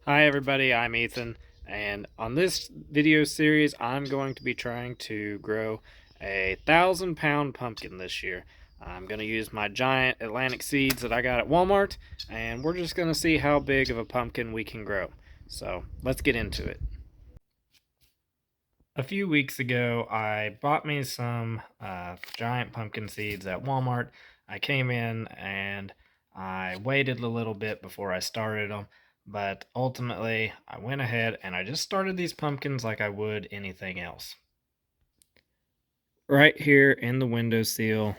Hi everybody, I'm Ethan, and on this video series I'm going to be trying to grow a 1,000-pound pumpkin this year. I'm going to use my giant Atlantic seeds that I got at Walmart, and we're just going to see how big of a pumpkin we can grow. So let's get into it. A few weeks ago I bought me some giant pumpkin seeds at Walmart. I came in and I waited a little bit before I started them, but ultimately I went ahead and I just started these pumpkins like I would anything else. Right here in the windowsill,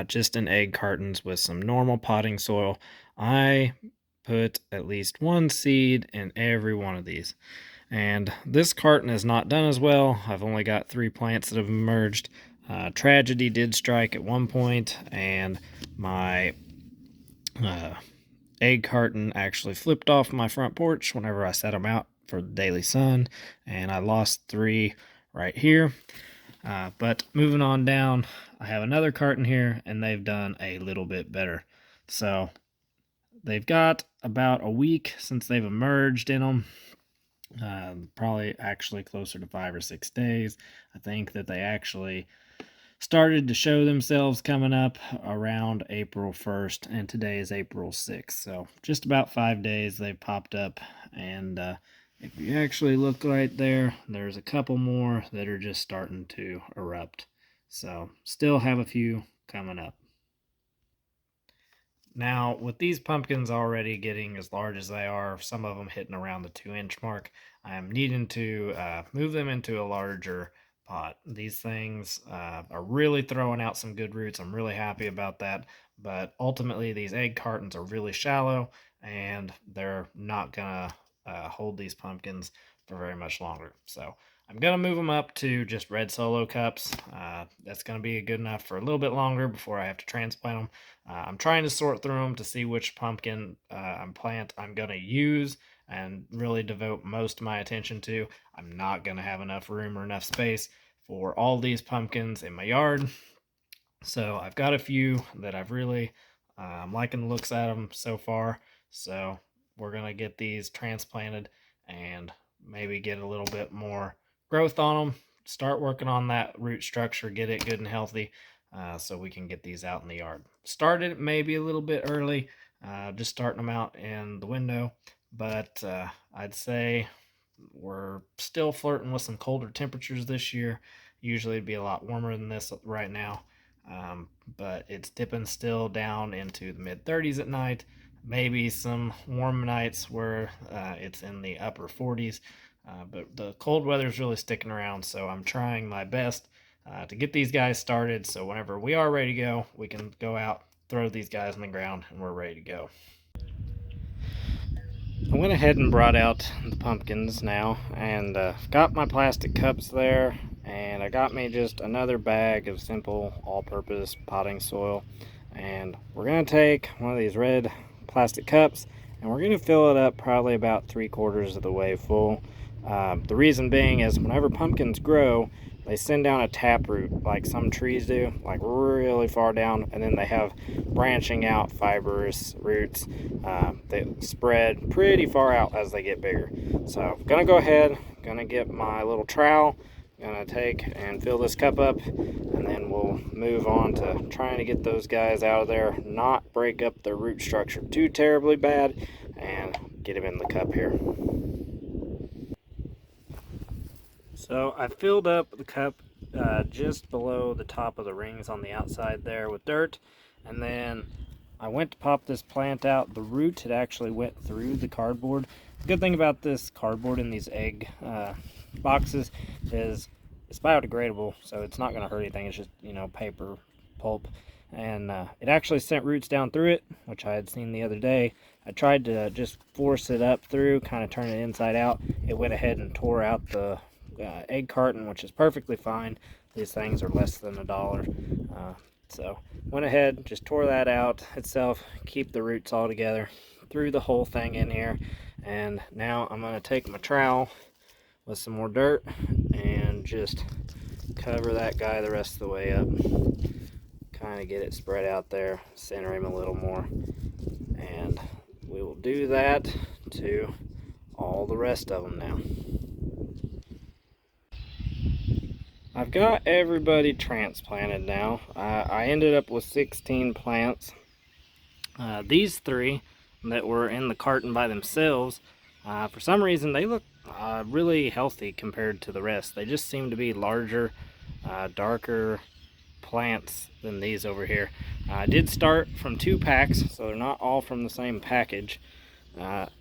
just in egg cartons with some normal potting soil, I put at least one seed in every one of these. And this carton has not done as well. I've only got 3 plants that have emerged. Tragedy did strike at one point, and my uh, egg carton actually flipped off my front porch whenever I set them out for the daily sun, and I lost 3 right here. But moving on down, I have another carton here, and they've done a little bit better. So they've got about a week since they've emerged in them. Probably actually closer to 5 or 6 days. I think that they actually started to show themselves coming up around April 1st, and today is April 6th. So just about 5 days they've popped up, and if you actually look right there, there's a couple more that are just starting to erupt. So still have a few coming up. Now, with these pumpkins already getting as large as they are, some of them hitting around the 2-inch mark, I'm needing to move them into a larger pot. These things are really throwing out some good roots. I'm really happy about that. But ultimately, these egg cartons are really shallow, and they're not going to hold these pumpkins for very much longer. So I'm going to move them up to just red solo cups. That's going to be good enough for a little bit longer before I have to transplant them. I'm trying to sort through them to see which pumpkin plant I'm going to use and really devote most of my attention to. I'm not going to have enough room or enough space for all these pumpkins in my yard. So I've got a few that I've really, I'm liking the looks at them so far. So we're going to get these transplanted and maybe get a little bit more growth on them. Start working on that root structure, get it good and healthy, so we can get these out in the yard. Started maybe a little bit early, just starting them out in the window, but I'd say we're still flirting with some colder temperatures this year. Usually it'd be a lot warmer than this right now, but it's dipping still down into the mid 30s at night. Maybe some warm nights where it's in the upper 40s. But the cold weather is really sticking around, so I'm trying my best to get these guys started. So whenever we are ready to go, we can go out, throw these guys on the ground, and we're ready to go. I went ahead and brought out the pumpkins now, and got my plastic cups there, and I got me just another bag of simple all-purpose potting soil, and we're going to take one of these red plastic cups, and we're going to fill it up probably about 3/4 of the way full. The reason being is whenever pumpkins grow, they send down a taproot like some trees do, like really far down, and then they have branching out fibrous roots that spread pretty far out as they get bigger. So I'm gonna go ahead, gonna get my little trowel, gonna take and fill this cup up, and then we'll move on to trying to get those guys out of there, not break up their root structure too terribly bad, and get them in the cup here. So I filled up the cup just below the top of the rings on the outside there with dirt, and then I went to pop this plant out. The root had actually went through the cardboard. The good thing about this cardboard in these egg boxes is it's biodegradable, so it's not going to hurt anything. It's just, paper pulp. And it actually sent roots down through it, which I had seen the other day. I tried to just force it up through, kind of turn it inside out. It went ahead and tore out the egg carton, which is perfectly fine. These things are less than $1. So went ahead, just tore that out itself, keep the roots all together, threw the whole thing in here, and now I'm going to take my trowel with some more dirt and just cover that guy the rest of the way up. Kind of get it spread out there, center him a little more, and we will do that to all the rest of them now. I've got everybody transplanted now. I ended up with 16 plants. These 3 that were in the carton by themselves, for some reason they look really healthy compared to the rest. They just seem to be larger, darker plants than these over here. I did start from 2 packs, so they're not all from the same package.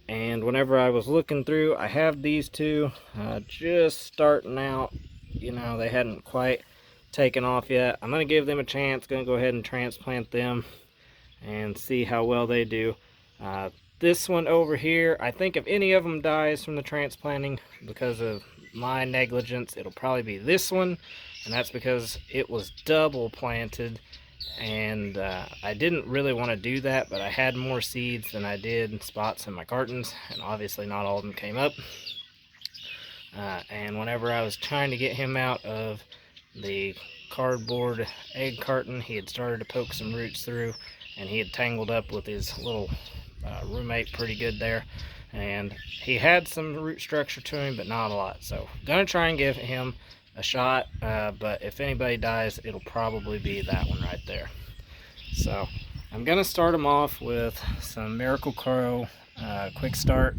And whenever I was looking through, I have these 2 just starting out. You know, they hadn't quite taken off yet. I'm going to give them a chance. Going to go ahead and transplant them and see how well they do. This one over here, I think if any of them dies from the transplanting because of my negligence, it'll probably be this one, and that's because it was double planted, and I didn't really want to do that, but I had more seeds than I did spots in my cartons, and obviously not all of them came up. And whenever I was trying to get him out of the cardboard egg carton, he had started to poke some roots through, and he had tangled up with his little roommate pretty good there, and he had some root structure to him, but not a lot. So gonna try and give him a shot, but if anybody dies, it'll probably be that one right there. So I'm gonna start him off with some Miracle-Gro Quick Start,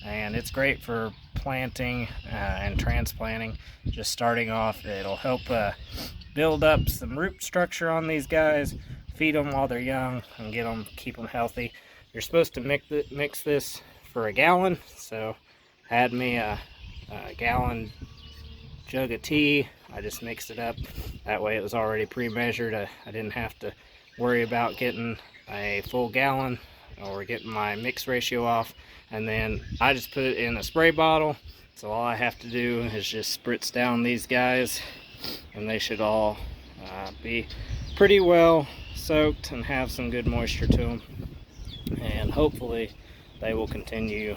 and it's great for planting and transplanting. Just starting off, it'll help build up some root structure on these guys, feed them while they're young, and keep them healthy. You're supposed to mix this for a gallon, so I had me a gallon jug of tea. I just mixed it up. That way it was already pre-measured. I didn't have to worry about getting a full gallon or getting my mix ratio off. And then I just put it in a spray bottle, so all I have to do is just spritz down these guys, and they should all be pretty well soaked and have some good moisture to them, and hopefully they will continue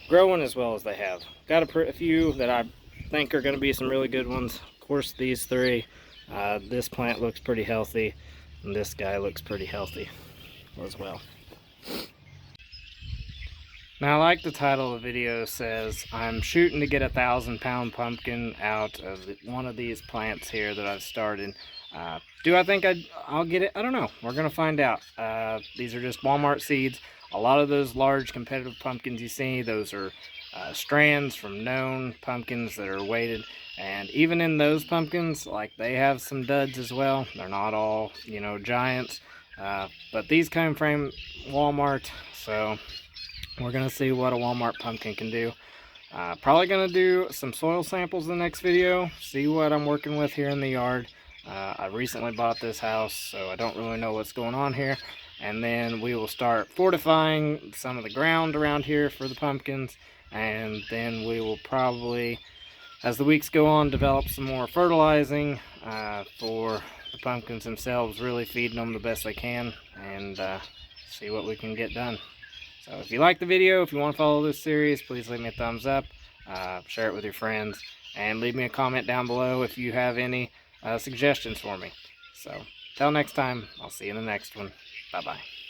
growing as well as they have. Got a few that I think are going to be some really good ones. Of course, these 3. This plant looks pretty healthy, and this guy looks pretty healthy as well. Now, like the title of the video says, I'm shooting to get a 1,000-pound pumpkin out of one of these plants here that I've started. Do I think I'll get it? I don't know. We're going to find out. These are just Walmart seeds. A lot of those large competitive pumpkins you see, those are strands from known pumpkins that are weighted. And even in those pumpkins, like, they have some duds as well. They're not all, you know, giants. But these came from Walmart, so we're going to see what a Walmart pumpkin can do. Probably going to do some soil samples in the next video, see what I'm working with here in the yard. I recently bought this house, so I don't really know what's going on here. And then we will start fortifying some of the ground around here for the pumpkins. And then we will probably, as the weeks go on, develop some more fertilizing for the pumpkins themselves, really feeding them the best they can, and see what we can get done. So if you like the video, if you want to follow this series, please leave me a thumbs up, share it with your friends, and leave me a comment down below if you have any suggestions for me. So, till next time, I'll see you in the next one. Bye-bye.